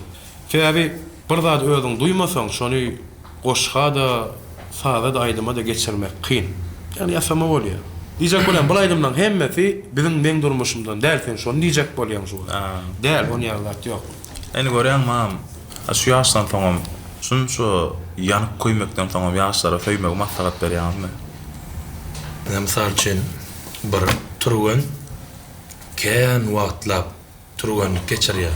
Sebäbi bir zat özüň duýmasaň, şonu goşga da, saza da aýdyma da geçirmek kyn. Ýani ýasama bolýar. Diýjek bolan bu aýdymlaryň hemmesi biziň meň durmuşymdan dälsen şonu diýjek bolýan şu. Däl, onu ýalat ýok. Eni görýänmem. Şu ýaşdan soňam şu ýanyp koýmakdan soňam ýaşlara söýmek maslahat berýärmi? Misal üçin bir turgan kän wagtlap turgan geçirýär.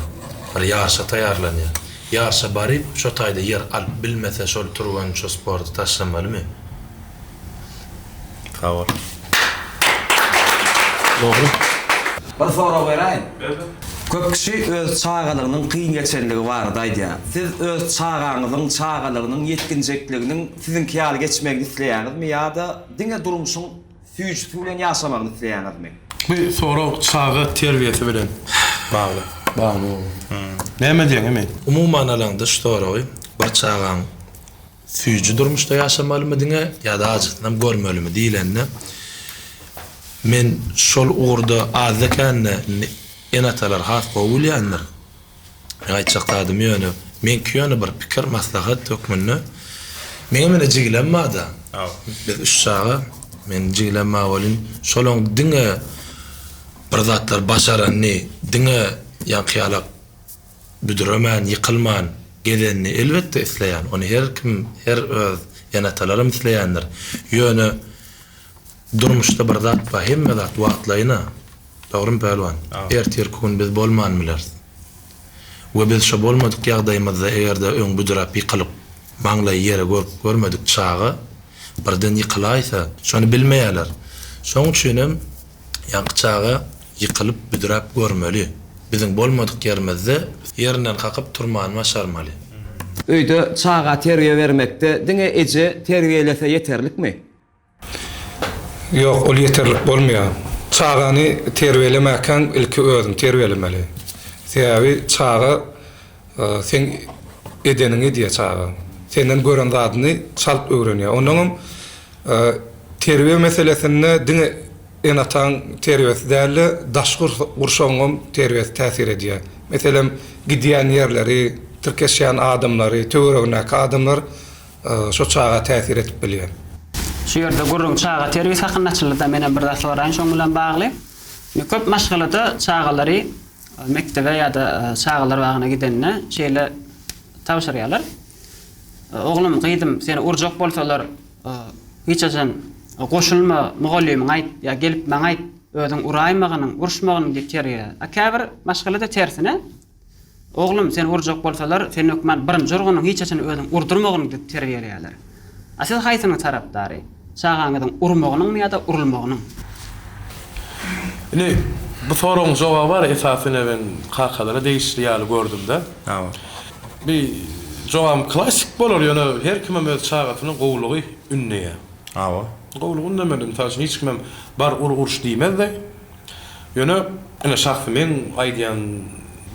Bir ýaşa taýýarlanýar. Ýaşa baryp şo taýda ýer alyp bilmese şol turgan şo sporty taşlamalymy? Sağ ol. Dogry. Bir sorak berayın. Köp kişi öz çağalarynyň kıyın geçenligi bar daýdy. Siz öz çağaňyzyň, çağalarynyň yetkinjekliginiň sizinki ýaly geçmegini isleýäňizmi ýa-da diňe durmuşyň süýjüsi bilen ýaşamagyny isleýäňizmi? Bu soru çağı terbiyesi bilen bağlı. Bağlı. Näme diýen emen? Umuman alanda şu soragy, bir çağaň süýjü durmuşda ýaşamalymy diňe ýa-da ajytynam görmelimi diýilende men şol uğurda azzakanna enatalar has gowulýanlar. Aýtjakdadım ýöne men ýöne bir pikir maslahat tökmünni mene jiglenmadi. Biz üç çağa men jiglenma bolyn şolong diňe bir zatlar başaranny diňe ýankyalak büdüremen, yıkılman gelenini elbette isleyen. Onu her kim, her öz enatalarım isleyendir. Yönü durmuşda bir zat var, hemme zat wagtlaýyna. Doğru mu pelwan? Ertir gün biz bolmanmylar. Ve biz şo bolmadyk ýagdaýymyzda egerde öň büdürap ýykylyp maňlaý ýere görmedik çağı birden ýykylaýsa, şonu bilmeýärler. Şoň üçin ýanky çağı ýykylyp büdürap görmeli. Bizim bolmadyk ýerimizde ýerinden kakıp turman başarmaly. Öýde çağa terbiýe bermekde diňe eje terbiýelese ýeterlikmi? Yok, ol yeterlik bolmaýar. Çağany terbiýelemäken ilki özüň terbiýelemeli. Sebäbi çağı sen edenini diýe çağı. Senden gören zadyny çalp öwrenýär. Onuň terbiýe meselesinde diňe enatan terbiýesi däli, daşgur gurşoňum terbiýesi täsir edýär. Meselem gidýän ýerleri, tirkeşýän adamlary, töweregindäki adamlar şo çağa täsir etip bilýär. Şu ýerde gurrun çağa terbiýesi hakyndaçylykda menen bir zat soraýan şoň bilen bagly. Köp maşgalada çağalary mektebe ýa-da çağalar wagyna gidenine şeýle tawşyrýarlar. Oglum gyýdym, seni urjak bolsalar hiç açan goşulma mugallimine aýt ýa gelip maňa aýt özüň uraýmagynyň, urşmagynyň diýip terýär. Käbir maşgalada tersine oglum sen urjak bolsalar sen ökmen birin jorgunyň hiç açan özüň urdurmagyny diýip terýärler. Asyl haýsynyň tarapdary çağaňyň urmagynyň ýa-da urulmagynyň? Ne bu soruň jogaby bar esasyna ben kakadara değişli ýaly gördüm-de. Bir jogam klasik bolar ýöne her kime öz çağatynyň gowlugy ünneýär. Gowlugy ünnemeden taşyn hiç kimem bar urş diýmezdi. Ýöne ene şahsy men aýdýan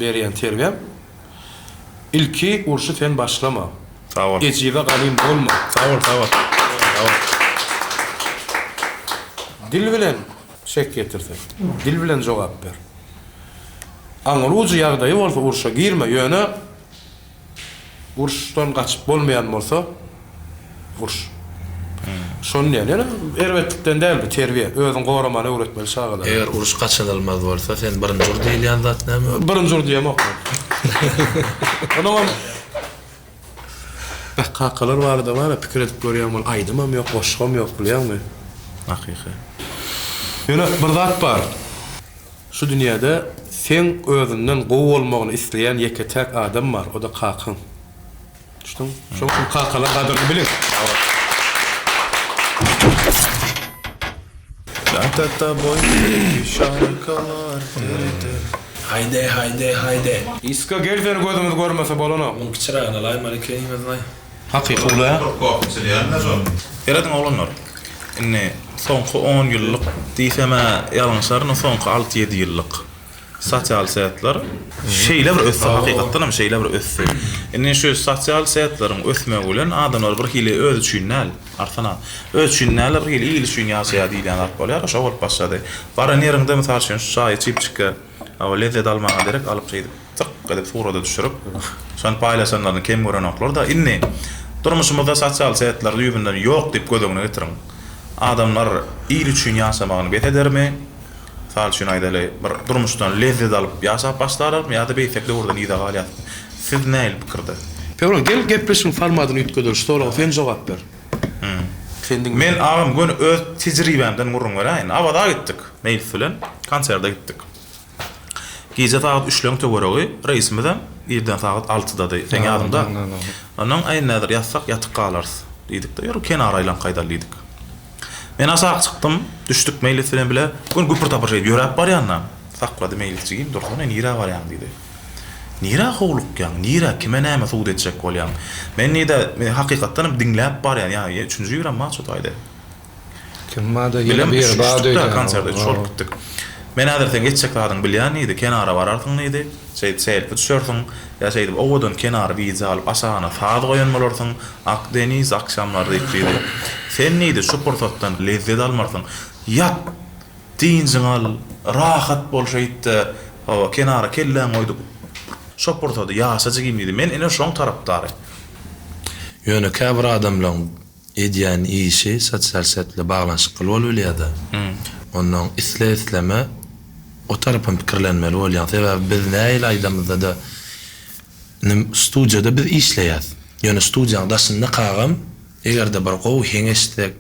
berýän terbiýem ilki urşy sen başlama. Ecibe galim bolma. Dil bilen şek getirse. Dil bilen jogap ber. Aňyrugy ýagdaýy bolsa urşa girme ýöne urşdan gaçyp bolmaýan bolsa urş. Şonu ýene erwetlikden däl terbiýe, özüň goramany öwretmeli çağalar. Eger uruş gaçynylmaz bolsa sen birinji ur diýilýän zat näme? Birinji ur diýemok. Onuň kakalar var da pikir edip görýän bol aýdymam ýok, goşgam ýok bilýärmi? Hakyky. Ýöne bir zat bar. Şu dünýäde sen özünden gowy bolmagyny isleýän ýeketek adam bar, o da kakyň. Şoň kakalar gadryny bilir. Lantata boy şarkılar terete. Hayde. Iska gel seni gözümüz görmese bolana. Mun kiçiragyna laýmaly keýmezdi. Hakyky ula. Eredin olanlar. Inne soňky 10 ýyllyk diýseme ýalňyşlaryň soňky 6-7 ýyllyk sosial säýatlar şeýle bir össü hakykatdan hem şeýle bir össü. Inne şu sosial säýatlaryň ösmegi bilen adamlar bir hili öz üçin näl artana öz üçin näl bir hili ýyl üçin ýaşaýar diýilýän bolýar. Şo bolup başlady. Bara nerinde misal üçin şaýy çipçike awleze dalmaga derek alyp şeýdi. Tyk edip surada düşürüp şon paýlaşanlaryň kem gören oklar da inne durmuşymyzda sosial säýatlar ýüzünden ýok diýip gözüňe getirin. Adamlar iyil üçin ýaşamagyny bet edermi? Sal üçin aýdaly bir durmuşdan lezzet alyp ýaşap başlarmy ýa-da beýsekde urdan ýa-da galýat. Siz näil pikirde? Pewron gel gepleşiň formatyny ýitgedir, soraga sen jogap ber. Men agam gün öz tejribemden gurrun garaýyn. Abada gittik. Meýil bilen konserde gittik. Gece saat 3'lüň töweregi reisimiz ýerden saat 6-da sen ýadymda. Onuň aýnadyr ýatsak ýatyk galarys diýdik de, ýöre kenara aýlan gaýdalydyk. Men aşağı çykdym, düşdük meýil bilen bile gün güpür tapyr ýörep bar ýanna. takla demeylikçiyim. Dursun nira var yani dedi. Nira howluk yani, nira kime näme suud etjek bolýan. Men nide hakykatdan dinläp bar yani 3-nji ýüren maksat aýdy. Kimma da Bilen bir bağda konserde şol gittik. Men häzirden geçjek zadyň bilýän idi, kenara bararsyň idi. Selfie düşersiň, ya şeýdip owadan kenara bizi alyp aşagana saat goýan bolarsyň, ak deniz akşamlar diýdi. Sen nidi şu portatdan lezzet almarsyň. Yat diýinjiň al, rahat bolşaýtdy. O kenara kelläň oýdyk. Şu portada ýaşaja gimdi. Men ene şoň tarapdary. Ýöne käbir adamlaryň edýän işi sosial setle baglanşyk bolup bilýärdi. Ondan isleme o tarapyn pikirlenmeli bolýan. Sebäbi biz näil aýdamyzda da studiýada biz işleýäs. Ýöne studiýanyň daşynda kagam, egerde bir gowy heňeştek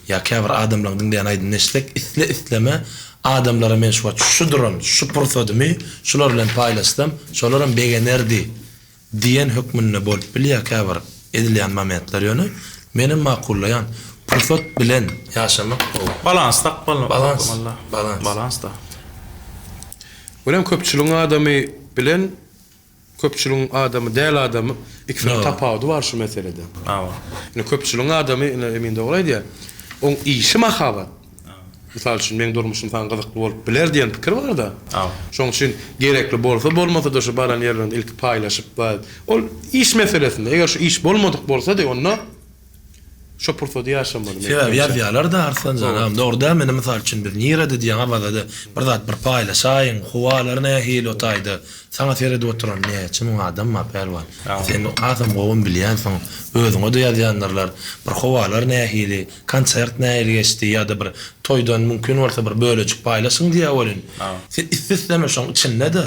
ya käbir adamlaryň dinleýän aýdym neştek isleme adamlara men şu duran, şu portadymı, şular bilen paýlaşdym, şolaryň begenerdi diýen hökmünde bolup bilýär käbir edilýän momentler ýöne menim makullaýan portad bilen ýaşamak Balans tapmaly. Balans da. Bolem köpçüligiň adamy bilen köpçüligiň adamy däl adamy ikisini tapawdy bar şu meselede. Ine köpçüligiň adamy emin dogry diýär. Oň işi mahabat. Misal üçin men durmuşum fan gyzykly bolup biler diýen pikir bar da. Şoň üçin gerekli bolsa bolmasa da şu baran ýerlerinde ilk paýlaşyp bar. Ol iş meselesinde eger şu iş bolmadyk bolsa da onda şu portföy ýaşamaly. Sebäbi ýazýarlar da arsan janam. Dogry men misal üçin bir nirede diýen abada bir zat bir paýlaşaýyn, howalaryna hil otaydy. Sana serede oturan näçe adam ma perwan. Sen adam gowun bilýänsiň, özüňe de ýazýanlar bir howalar nähili, konsert nähili geçdi ýa-da bir toýdan mümkin bolsa bir bölecik paýlaşyň diýä bolyn. Sen istisname şoň içinde de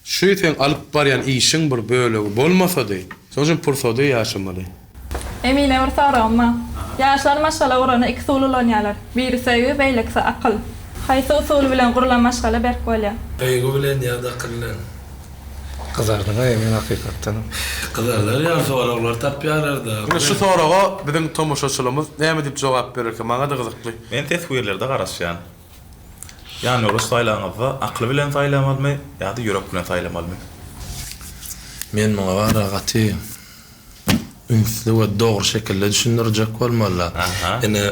şu ýeten alyp barýan işiň bir bölegi bolmasa da, soňra portföyde ýaşamaly. Emine bir soragma. Ýaşlar maşgala urana iki sululanyarlar. Biri sevgi, beýlekse akyl. Haýsy usul bilen gurulan maşgala berk bolýar? beýgi bilen ýa-da akyllan. Kızardyň men hakykatdan. Kızarlar ýa soralar tapýarlar da. Ine şu soraga biziň tomoşaçylymyz näme diýip jogap bererke maňa da gyzykly. Men teswirlerde garaşýan. Yani orus taýlanyňyzda akly bilen taýlamalymy ýa-da ýürek bilen taýlamalymy? Men maňa garagaty ünsli we dogry şekilde düşündirjek bolmaly. Ene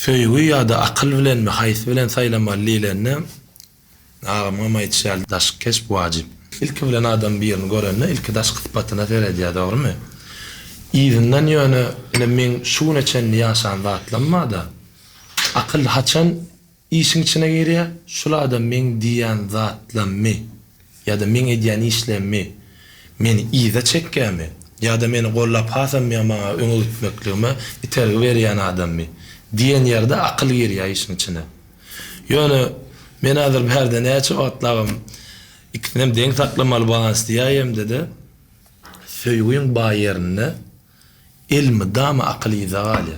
feýgi ýa-da akyl bilen mi, haýsy bilen taýlamaly diýilende ama ýetşäl daş kesp wajib. İlki bilen adam birini görende ilki daş sypatyna teredýär, dogrymy? Ýygynden ýöne ene men şu neçen ýaşan zatlanmada akyl haçan işin içine girýär, şularda men diýen zatlanmy ýa-da men edýän işlemmi meni ýyza çekkämi ýa-da meni gollap hasammy maňa öňe gitmekligime itergi berýän adammy diýen ýerde akyl girýär işin içine. Ýöne men hazır bir herde näçe atlagym ikisinem deň saklamaly balans diýäjem dedi. Söýgüň baýerini ilmi dama akyly zagali.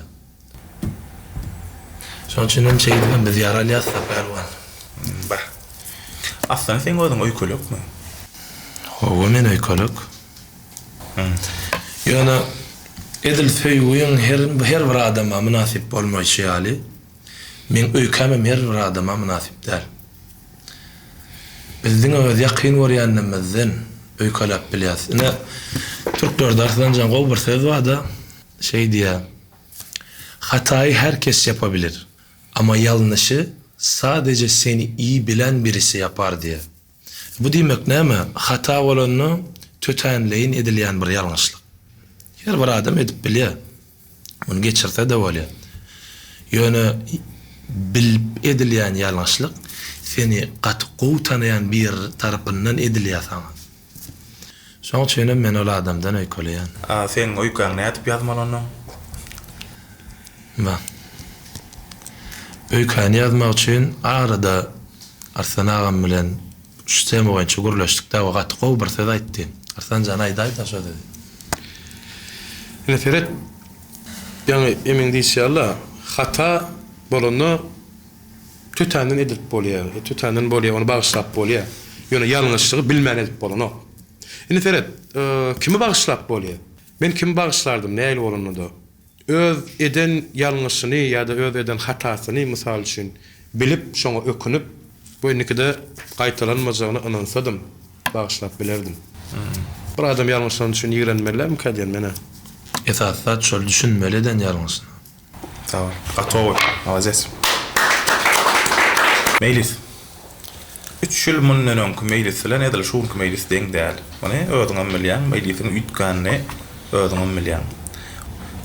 Şoň üçin hem şeýdim biz ýaralyas perwan. Bah. Aslında sen özüň öýkelekmi? O men öýkelek. Ýöne edil söýgüň her bir adama münasip bolmaýşy ýaly. Men öýkämem her bir adama münasip däl. Bizdiň öz ýakyn görýänimizden öýkelep bilýäs. Ine türklerde arsanjan gowy bir söz bar da şey diýär. Hataýy herkes yapabilir. Ama yanlışı sadece seni iyi bilen birisi yapar diye. Bu demek näme? Hata bolanyny tötenleyin edilýän bir ýalňyşlyk. Her bir adam edip bilýär. Onu geçirse de bolýar. Ýöne bilip edilýän ýalňyşlyk seni gaty gowy tanaýan bir tarapyndan edilýär sana. Şoň üçin men ol adamdan öýkelýän. Sen öýkäň nädip ýazmalyny? Ba. Öýkäni ýazmak üçin arada Arsan agam bilen ştem boýunça gürleşdikde wagt gowy bir söz aýtdy. Arsan jan aýdy şo dedi. Neferet ýani emin diýşýärler, hata bolany tötänden edip bolýar. Tötänden bolýar, onu bagyşlap bolýar. Ýöne ýalňyşlygy bilmän edip bolany. Neferet kimi bagyşlap bolýar? Men kimi bagyşlardım, näil bolanydy? Öz eden ýalňyşyny ýa-da öz eden hatasyny mysal üçin bilip şoňa ökünüp Bu enniki qaytalanmajağına inansadım, bağışlap bilerdim. Bir adam ýalňyşyny düşünip ýigrenmeler diýen mene. Esasat şol düşünmeleden ýalňyşyny. Tamam. Gotowy. Awazes. Meylis. 3 ýyl mundan öňkü meylis bilen edil şuňky meylis deň däl. Ony öňüň milýan meylisin ütgänni öňüň milýan.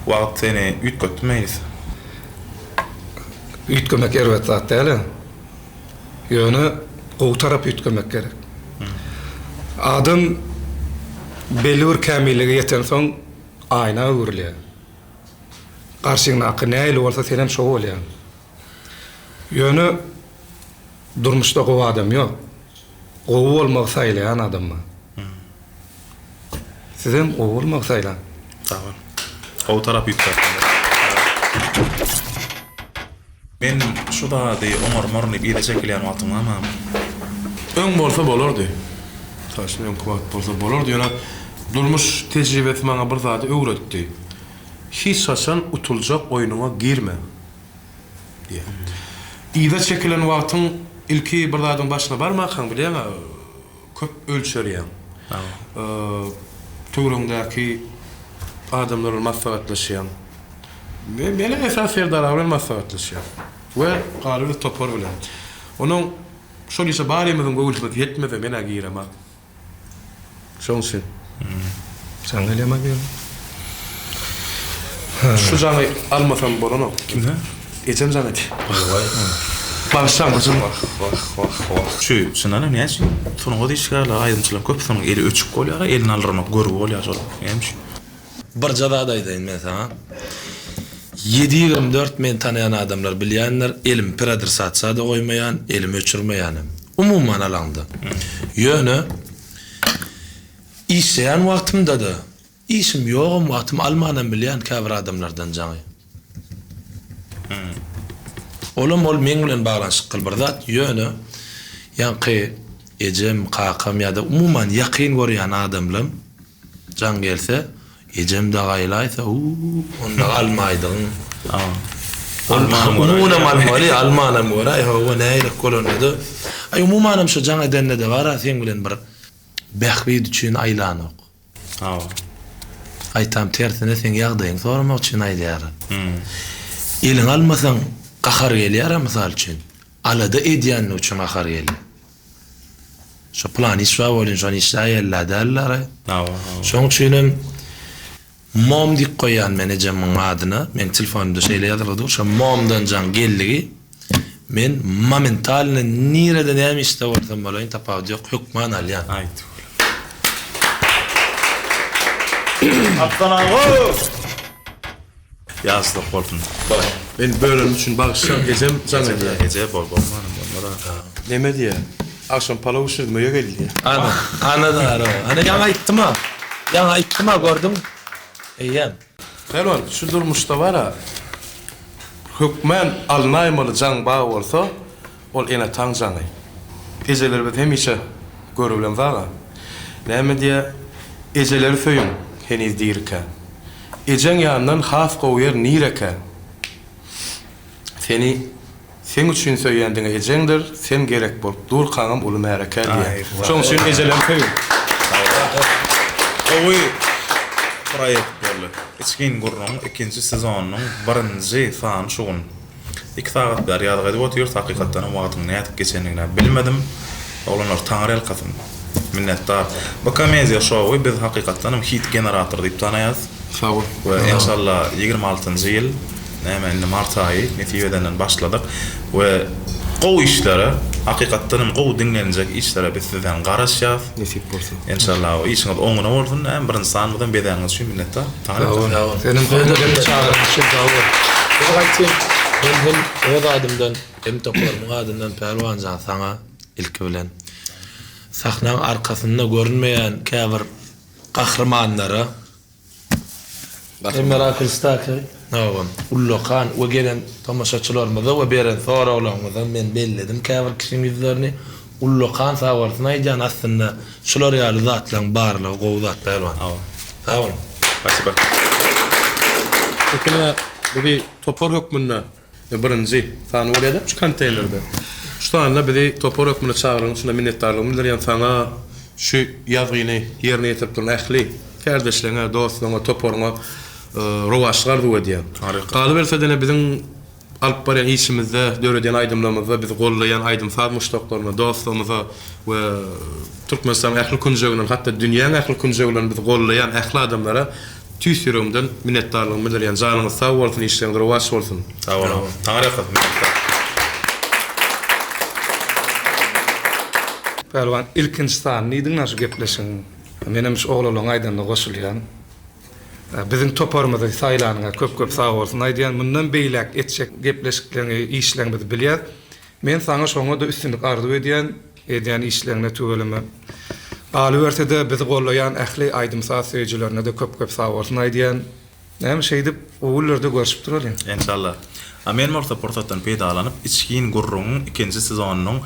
Wagt seni ütgötdi meylis. Ütgemek erwet zat däl. Ýöne gowy tarap ütgemek gerek. Adam belli bir kämillige ýeten soň ayna öwürlýär. Garşyňdaky näýle bolsa sen hem şo bolýar. Ýöne durmuşda gowy adam ýok. Gowy bolmak saýlayan adamma. Sizem gowy bolmak saýlan. Tamam. Gowy tarap ütgändi. Men şu da Omar Morny bir de çekilýän wagtym ama Öň bolsa bolardy. Taşyn öň kwat bolsa bolardy. Ýöne durmuş tejribesi maňa bir zady öwretdi. Hiç şaşan utuljak oýnuňa girme. diye. İýde çekilen wagtyň ilki bir zadyň başyna barmagyň bilýän köp ölçerýär. Töwreňdäki adamlar maslahatlaşýan. Mene esas yerdarlar bilen maslahatlaşýar. We galyby topar bilen. Onuň şol ýa barymyzyň gowulşyny ýetmese mene girema. Şonşyn. Sen gelema gel. Şu jany almasam bolany. Kimde? Ecem zanety. Başsan başım. Şundan ne ýaşy? Sonuň diýişgärler aýdymçylar köp sonuň eli öçüp bolýar, elini alrymak görüp bolýar şol. Hemşi. Bir jada daýdaýyn men sana. 7-24 men tanayan adamlar bilýänler, elim piradir satsa da goýmaýan, elim öçürmeýän. Umumman alanda. Ýöne işleyen wagtymda da işim ýogum wagtym almanan bilýän käbir adamlardan jaňy. Olam ol men bilen baglanşyk kıl bir zat ýöne ýanky ejem kakam ýa-da umumman ýakyn görýän adamlym jan gelse ejem de gaýlaýsa onda almaýdyň. Umumman almaly almanam göre hawa näýle kolonada. Ay umumman şu jan edende de bara sen bilen bir behbid üçin aýlanyk. Aytam tersine sen ýagdaýyň sormak üçin aýdýar. Elin almasaň qahar gelýär mysal üçin. Alada edýän üçin qahar gelýär. Şu plan işwa bolýan şol işläýärler. Şoň üçin mom dik koyan menajerimiň adyna men telefonumda şeýle ýazyldy. Şu momdan jan geldigi men momentalny nirede näme işte bolsam bolaýyn tapawdy ýok, hukman alýan. Aýt. Aptanago. Ýazdyk bolsun. Ben bölüm üçin bagşan ejem zanedy. Ejep bolmanym bolmara. Neme diýe? Akşam palaw şurmaya geldi. Ana da ara. Ana ýa aýtdyma. Ýa aýtdyma gördüm. Eýem. Pelwan şu durmuşda bara hukman alnaýmaly jaň baý bolsa, ol ene taň jany. Ejeler biz hemişe görülen bara. Näme diýe? Ejeleri söýün, heniz diýirkä. Ejen ýandan has gowy yer nireke. Sen üçin söýýändiňe ejendir, sen gerek bolup dur kaňam uly mereke diýe. Şoň üçin ejelem söýün. Owy proýekt boldy. Içkin gurrun ikinji sezonynyň birinji sany şuň. 2 saat bar ýadyga edip otyr, hakykatdan wagtyň nädip geçenligini bilmedim. Olanlar taňryl kasyn. Minnettar. Bu komediýa şowy biz hakykatdan hit generator diýip tanaýas. Sağ ol. Ve inşallah 26-njy ýyl näme mart aýy netibeden başladyk we gowy işlere hakykatdan gowy dinlenjek işlere biz sizden garaşýas. Nesip bolsun. İnşallah o işiňiz oňuna bolsun. Hem birinji sanydan bedeňiz üçin minnettar. Taňyp. Senin öňüňden çağırýan sağ ol. Bu gaýtym hem o adamdan hem toparmyň adamdan perwanjan saňa ilki bilen sahnaň arkasynda görünmeýän käbir gahrmanlary Merak istak. Naam. Ulloqan we gelen tamaşaçylarymyza we beren soraularyňyza men belledim käbir kişiň ýüzlerini ulloqan sawarsyna ýan aslynda şular ýaly zatlaryň barlygy gowy zat belwan. Sağ ol. Spasiba. Pekine bu bir topar hukmunda birinji sany bolýar şu konteynerde. Şu anda bizi topar ökmüne çağırın, şuna minnettarlığımı bildirýän sana şu ýazgyny ýerine ýetirip duran ähli kardeşlerine, dostlarına, toparına rowaşlar bu edýän. Galy berse bizim alyp barýan işimizde, döredýän aýdymlarymyzda bizi gollaýan aýdym saz muşdoklarına, dostlarymyza we Türkmenistan ähli künjeginiň, hatda dünýäň ähli künjeglerini bizi gollaýan ähli adamlara tüýsürümden minnetdarlığımı bildirýän. Janyňyz sag bolsun, işleriniz rowaş bolsun. Sag bolun. Taňa rahmat. Pelwan ilkinstan nidiň nasy gepleşiň. Menemiş oğlalaryň aýdanda goşulýan. Bizim toparmyzy saýlanyňa köp sag bolsun aýdýan. Mundan beýlek etjek gepleşiklerini, işlerimizi bilýär. Men saňa şoňa da üstünlik arzu edýän işlerine tügelimi. Galy berse bizi gollaýan ähli aýdym saz söýjilerine de köp sag bolsun aýdýan. Näme şeýdip ugullarda görüşip duralım. İnşallah. Men morta portatdan peýdalanyp içkiň gurruň ikinji sezonynyň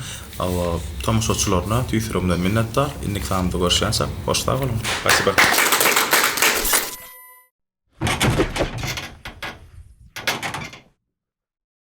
tamaşaçylaryna tüýsürümden minnetdar. Indik samda görüşýänsek, hoş sag bolun. Spasiba.